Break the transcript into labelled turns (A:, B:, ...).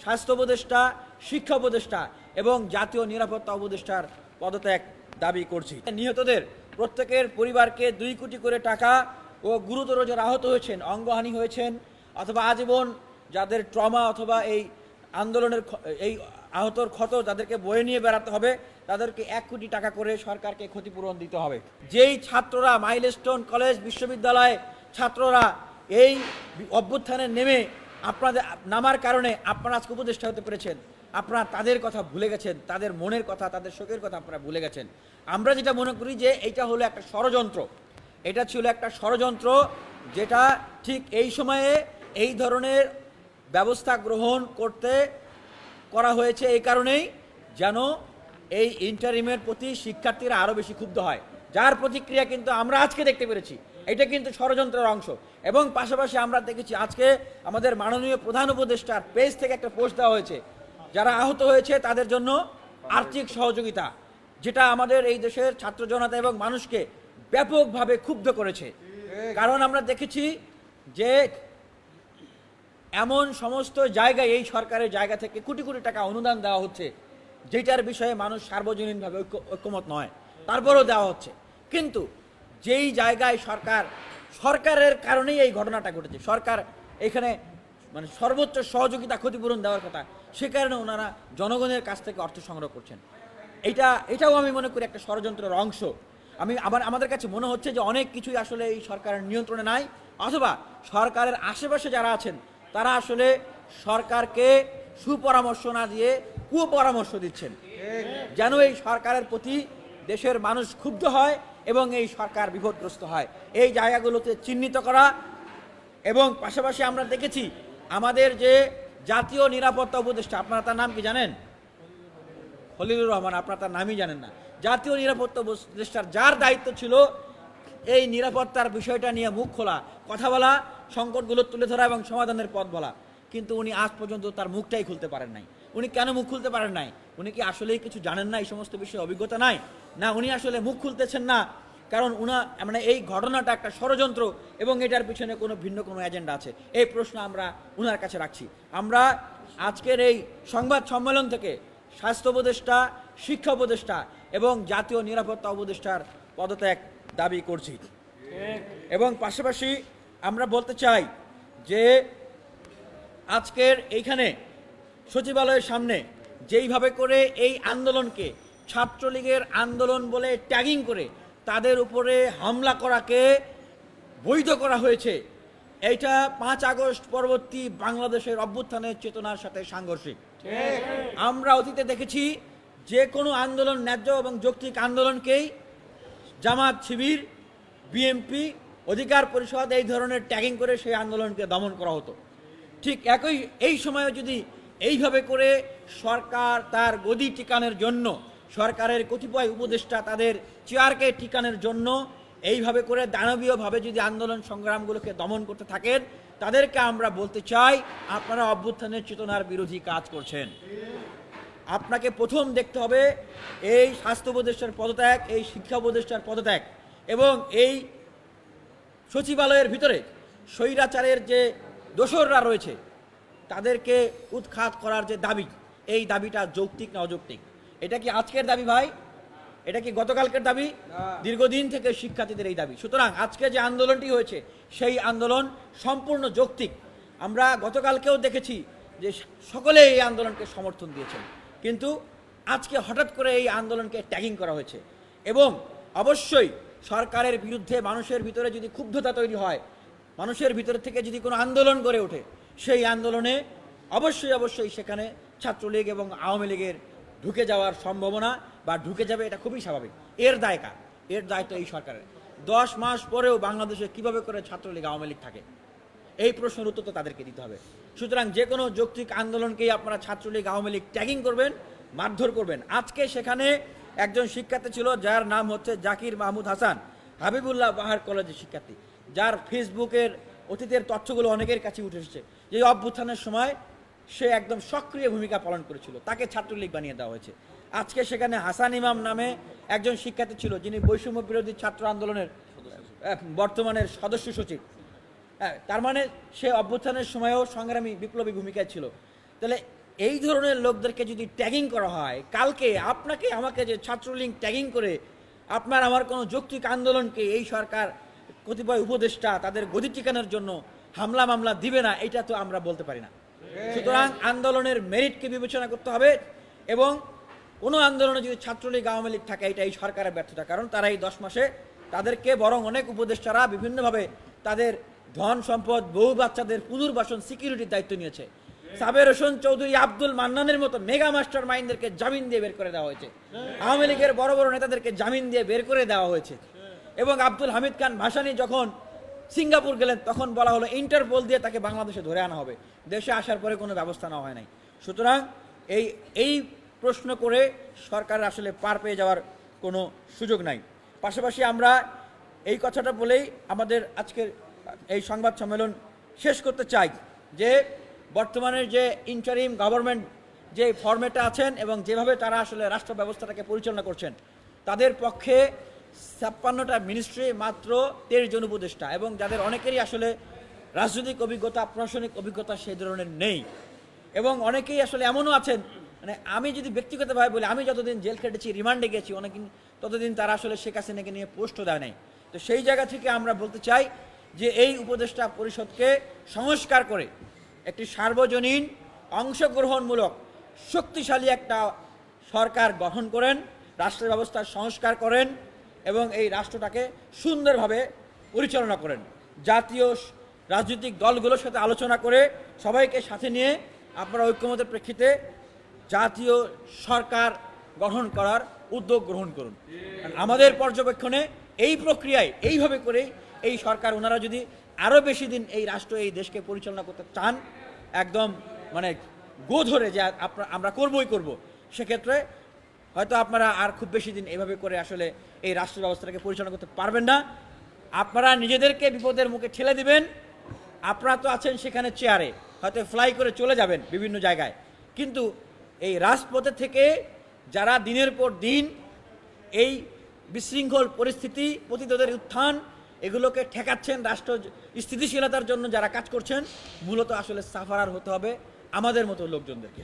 A: স্বাস্থ্য উপদেষ্টা, শিক্ষা উপদেষ্টা এবং জাতীয় নিরাপত্তা উপদেষ্টার পদত্যাগ দাবি করছি। নিহতদের প্রত্যেকের পরিবারকে 2 কোটি করে টাকা ও গুরুতর যারা আহত হয়েছেন, অঙ্গহানি হয়েছেন অথবা আজীবন যাদের ট্রমা অথবা এই আন্দোলনের এই আহতর ক্ষত যাদেরকে বয়ে নিয়ে বেড়াতে হবে, তাদেরকে 1 কোটি টাকা করে সরকারকে ক্ষতিপূরণ দিতে হবে। যেই ছাত্ররা মাইলস্টোন কলেজ বিশ্ববিদ্যালয়ে ছাত্ররা এই অভ্যুত্থানে নেমে আপনাদের নামার কারণে আপনারা আজকে উপদেষ্টা হতে পেরেছেন, আপনারা তাদের কথা ভুলে গেছেন, তাদের মনের কথা, তাদের শোকের কথা আপনারা ভুলে গেছেন। আমরা যেটা মনে করি যে এটা হলো একটা ষড়যন্ত্র, এটা ছিল একটা ষড়যন্ত্র যেটা ঠিক এই সময়ে এই ধরনের ব্যবস্থা গ্রহণ করা হয়েছে এই কারণেই যেন এই ইন্টারিমের প্রতি শিক্ষার্থীরা আরও বেশি ক্ষুব্ধ হয়, যার প্রতিক্রিয়া কিন্তু আমরা আজকে দেখতে পেরেছি। এটা কিন্তু ষড়যন্ত্রের অংশ। এবং পাশাপাশি আমরা দেখেছি আজকে আমাদের মাননীয় প্রধান উপদেষ্টার পেজ থেকে একটা পোস্ট দেওয়া হয়েছে, যারা আহত হয়েছে তাদের জন্য আর্থিক সহযোগিতা, যেটা আমাদের এই দেশের ছাত্র জনতা এবং মানুষকে ব্যাপকভাবে ক্ষুব্ধ করেছে। কারণ আমরা দেখেছি যে এমন সমস্ত জায়গায় এই সরকারের জায়গা থেকে কোটি কোটি টাকা অনুদান দেওয়া হচ্ছে, যেটার বিষয়ে মানুষ সার্বজনীনভাবে ঐক্যমত নয়, তারপরেও দেওয়া হচ্ছে। কিন্তু যেই জায়গায় সরকারের কারণেই এই ঘটনাটা ঘটেছে, সরকার এখানে মানে সর্বোচ্চ সহযোগিতা ক্ষতিপূরণ দেওয়ার কথা, সে কারণে ওনারা জনগণের কাছ থেকে অর্থ সংগ্রহ করছেন। এটাও আমি মনে করি একটা ষড়যন্ত্রের অংশ। আমাদের কাছে মনে হচ্ছে যে অনেক কিছুই আসলে এই সরকারের নিয়ন্ত্রণে নাই, অথবা সরকারের আশেপাশে যারা আছেন তারা আসলে সরকারকে সুপরামর্শ না দিয়ে কুপরামর্শ দিচ্ছেন, যেন এই সরকারের প্রতি দেশের মানুষ ক্ষুব্ধ হয় এবং এই সরকার বিপদগ্রস্ত হয়। এই জায়গাগুলোতে চিহ্নিত করা। এবং পাশাপাশি আমরা দেখেছি আমাদের যে জাতীয় নিরাপত্তা উপদেষ্টা, আপনারা তার নাম কি জানেন? খলিলুর রহমান, আপনারা তার নামই জানেন না। জাতীয় নিরাপত্তা উপদেষ্টার যার দায়িত্ব ছিল এই নিরাপত্তার বিষয়টা নিয়ে মুখ খোলা, কথা বলা, সংকটগুলো তুলে ধরা এবং সমাধানের পথ বলা, কিন্তু উনি আজ পর্যন্ত তার মুখটাই খুলতে পারেন নাই। উনি কেন মুখ খুলতে পারেন নাই? উনি কি আসলেই কিছু জানেন না? এই সমস্ত বিষয়ে অভিজ্ঞতা নাই? না, উনি আসলে মুখ খুলতেছেন না কারণ মানে এই ঘটনাটা একটা ষড়যন্ত্র এবং এটার পিছনে ভিন্ন কোনো এজেন্ডা আছে। এই প্রশ্ন আমরা উনার কাছে রাখছি। আমরা আজকের এই সংবাদ সম্মেলন থেকে স্বাস্থ্য উপদেষ্টা, শিক্ষা উপদেষ্টা এবং জাতীয় নিরাপত্তা উপদেষ্টার পদত্যাগ দাবি করছি। এবং পাশাপাশি আমরা বলতে চাই যে আজকের এইখানে সচিবালয়ের সামনে যেইভাবে করে এই আন্দোলনকে ছাত্রলীগের আন্দোলন বলে ট্যাগিং করে তাদের উপরে হামলা করাকে বৈধ করা হয়েছে, এইটা 5 আগস্ট পরবর্তী বাংলাদেশের অভ্যুত্থানের চেতনার সাথে সাংঘর্ষিক। আমরা অতীতে দেখেছি যে কোনো আন্দোলন, ন্যায্য এবং যৌক্তিক আন্দোলনকেই জামাত, শিবির, বিএনপি, অধিকার পরিষদ এই ধরনের ট্যাগিং করে সেই আন্দোলনকে দমন করা হতো। ঠিক এই সময়ে যদি এইভাবে করে সরকার তার গদি টিকানোর জন্য, সরকারের কতিপয় উপদেষ্টা তাদের চেয়ারকে টিকানোর জন্য এইভাবে করে দানবীয়ভাবে যদি আন্দোলন সংগ্রামগুলোকে দমন করতে থাকেন, তাদেরকে আমরা বলতে চাই আপনারা অভ্যুত্থানের চেতনার বিরোধী কাজ করছেন। আপনাকে প্রথম দেখতে হবে এই স্বাস্থ্য উপদেষ্টার পদত্যাগ, এই শিক্ষা উপদেষ্টার পদত্যাগ এবং এই সচিবালয়ের ভিতরে স্বৈরাচারের যে দোসররা রয়েছে তাদেরকে উৎখাত করার যে দাবি, এই দাবিটা যৌক্তিক না অযৌক্তিক? এটা কি আজকের দাবি ভাই? এটা কি গতকালকের দাবি? দীর্ঘদিন থেকে শিক্ষার্থীদের এই দাবি। সুতরাং আজকে যে আন্দোলনটি হয়েছে সেই আন্দোলন সম্পূর্ণ যৌক্তিক। আমরা গতকালকেও দেখেছি যে সকলে এই আন্দোলনকে সমর্থন দিয়েছেন, কিন্তু আজকে হঠাৎ করে এই আন্দোলনকে ট্যাগিং করা হয়েছে। এবং অবশ্যই সরকারের বিরুদ্ধে মানুষের ভিতরে যদি ক্ষুব্ধতা তৈরি হয়, মানুষের ভিতর থেকে যদি কোনো আন্দোলন গড়ে ওঠে, সেই আন্দোলনে অবশ্যই সেখানে ছাত্রলীগ এবং আওয়ামী লীগের ঢুকে যাওয়ার সম্ভাবনা বা ঢুকে যাবে, এটা খুবই স্বাভাবিক। এর দায় কার? এর দায়িত্ব এই সরকারের। 10 মাস পরেও বাংলাদেশে কিভাবে করে ছাত্রলীগ, আওয়ামী লীগ থাকে, এই প্রশ্নের উত্তর তো তাদেরকে দিতে হবে। সুতরাং যে কোনো যৌক্তিক আন্দোলনকেই আপনারা ছাত্রলীগ, আওয়ামী লীগ ট্যাগিং করবেন, মারধর করবেন। আজকে সেখানে একজন শিক্ষার্থী ছিল যার নাম হচ্ছে জাকির মাহমুদ হাসান, হাবিবুল্লাহ বাহার কলেজের শিক্ষার্থী, যার ফেসবুকের অতীতের তথ্যগুলো অনেকের কাছে উঠে এসেছে যে অভ্যুত্থানের সময় সে একদম সক্রিয় ভূমিকা পালন করেছিল, তাকে ছাত্রলীগ বানিয়ে দেওয়া হয়েছে। আজকে সেখানে হাসান ইমাম নামে একজন শিক্ষার্থী ছিল যিনি বৈষম্য বিরোধী ছাত্র আন্দোলনের বর্তমানের সদস্য সচিব। তার মানে সে অভ্যুত্থানের সময়ও সংগ্রামী বিপ্লবী ভূমিকায় ছিল। তাহলে এই ধরনের লোকদেরকে যদি ট্যাগিং করা হয়, কালকে আপনাকে আমাকে যে ছাত্রলীগ ট্যাগিং করে আপনার আমার কোনো যৌক্তিক আন্দোলনকে এই সরকার কতিপয় উপদেষ্টা তাদের গদি টিকানোর জন্য হামলা মামলা দিবে না, এটা তো আমরা বলতে পারি না। সুতরাং আন্দোলনের মেরিটকে বিবেচনা করতে হবে, এবং কোনো আন্দোলনে যদি ছাত্রলীগ আওয়ামী লীগ থাকে এটা এই সরকারের ব্যর্থতা। কারণ তারা এই 10 মাসে তাদেরকে বরং অনেক উপদেষ্টারা বিভিন্নভাবে তাদের ধন সম্পদ, বউ বাচ্চাদের পুনর্বাসন, সিকিউরিটির দায়িত্ব নিয়েছে। সাবের হোসেন চৌধুরী, আব্দুল মান্নানের মতো মেগা মাস্টার মাইন্ডদেরকে জামিন দিয়ে বের করে দেওয়া হয়েছে। আওয়ামী লীগের বড় বড় নেতাদেরকে জামিন দিয়ে বের করে দেওয়া হয়েছে। এবং আব্দুল হামিদ খান ভাসানী যখন সিঙ্গাপুর গেলেন তখন বলা হলো ইন্টারপোল দিয়ে তাকে বাংলাদেশে ধরে আনা হবে। দেশে আসার পরে কোনো ব্যবস্থা নেওয়া হয় নাই। সুতরাং এই প্রশ্ন করে সরকার আসলে পার পেয়ে যাওয়ার কোনো সুযোগ নাই। পাশাপাশি আমরা এই কথাটা বলেই আমাদের আজকের এই সংবাদ সম্মেলন শেষ করতে চাই যে বর্তমানের যে ইন্টারিম গভর্নমেন্ট যে ফরম্যাটে আছেন এবং যেভাবে তারা আসলে রাষ্ট্র ব্যবস্থাটাকে পরিচালনা করছেন, তাদের পক্ষে 56টা মিনিস্ট্রি, মাত্র 13 জন উপদেষ্টা, এবং যাদের অনেকেরই আসলে রাজনৈতিক অভিজ্ঞতা, প্রশাসনিক অভিজ্ঞতা সেই ধরনের নেই। এবং অনেকেই আসলে এমনও আছেন, মানে আমি যদি ব্যক্তিগতভাবে বলি, আমি যতদিন জেল খেটেছি, রিমান্ডে গেছি, অনেকদিন ততদিন তারা আসলে শেখ হাসিনাকে নিয়ে পোস্টও দেয় নাই। তো সেই জায়গা থেকে আমরা বলতে চাই যে এই উপদেষ্টা পরিষদকে সংস্কার করে একটি সার্বজনীন, অংশগ্রহণমূলক, শক্তিশালী একটা সরকার গঠন করেন, রাষ্ট্র ব্যবস্থার সংস্কার করেন এবং এই রাষ্ট্রটাকে সুন্দরভাবে পরিচালনা করেন। জাতীয় রাজনৈতিক দলগুলোর সাথে আলোচনা করে সবাইকে সাথে নিয়ে আপনারা ঐক্যমতের প্রেক্ষিতে জাতীয় সরকার গঠন করার উদ্যোগ গ্রহণ করুন। আমাদের পর্যবেক্ষণে এই প্রক্রিয়ায় এইভাবে করেই এই সরকার, ওনারা যদি আরও বেশি দিন এই রাষ্ট্র, এই দেশকে পরিচালনা করতে চান, একদম মানে গো ধরে যে আমরা করবই করব, সেক্ষেত্রে হয়তো আপনারা আর খুব বেশি দিন এইভাবে করে আসলে এই রাষ্ট্র ব্যবস্থাটাকে পরিচালনা করতে পারবেন না। আপনারা নিজেদেরকে বিপদের মুখে ঠেলে দিবেন। আপনারা তো আছেন সেখানে চেয়ারে, হয়তো ফ্লাই করে চলে যাবেন বিভিন্ন জায়গায়, কিন্তু এই রাজপথে থেকে যারা দিনের পর দিন এই বিশৃঙ্খল পরিস্থিতি, পতিতদের উত্থান, এগুলোকে ঠেকাচ্ছেন, রাষ্ট্র স্থিতিশীলতার জন্য যারা কাজ করছেন, মূলত আসলে সাফারার হতে হবে আমাদের মতো লোকজনদেরকে।